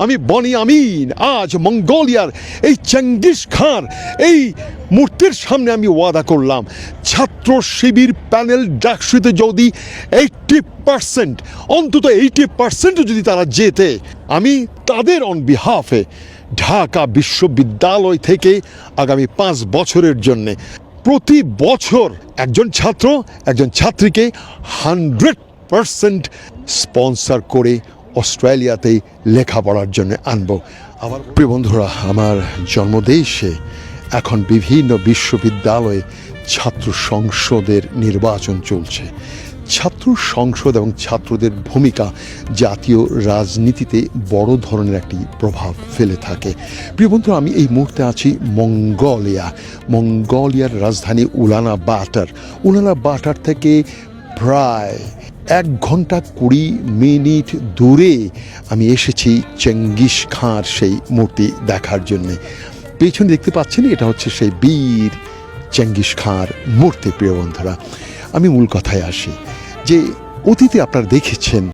আমি বনি আমিন আজ মঙ্গোলিয়ার এই চেঙ্গিস খান এই মূর্তির সামনে আমি ওয়াদা করলাম, ছাত্র শিবির প্যানেল ডাকসুতে যদি 80% অন্তত 80% যদি তারা জেতে, আমি তাদের অন বিহাফে ঢাকা বিশ্ববিদ্যালয় থেকে আগামী 5 বছরের জন্যে প্রতি বছর একজন ছাত্র একজন ছাত্রীকে 100% স্পন্সর করে অস্ট্রেলিয়াতেই লেখাপড়ার জন্য আনবো। আমার প্রিয় বন্ধুরা, আমার জন্মদেশে এখন বিভিন্ন বিশ্ববিদ্যালয়ে ছাত্র সংসদের নির্বাচন চলছে। ছাত্র সংসদ এবং ছাত্রদের ভূমিকা জাতীয় রাজনীতিতে বড় ধরনের একটি প্রভাব ফেলে থাকে। প্রিয় বন্ধুরা, আমি এই মুহূর্তে আছি মঙ্গোলিয়ার রাজধানী উলানবাটার থেকে প্রায় 1 ঘন্টা 20 মিনিট দূরে আমি এসেছি চেঙ্গিস খাঁর সেই মূর্তি দেখার জন্যে। পেছনে দেখতে পাচ্ছেন, এটা হচ্ছে সেই বীর চেঙ্গিস খাঁর মূর্তি। প্রিয় বন্ধুরা, আমি মূল কথায় আসি যে অতীতে আপনারা দেখেছেন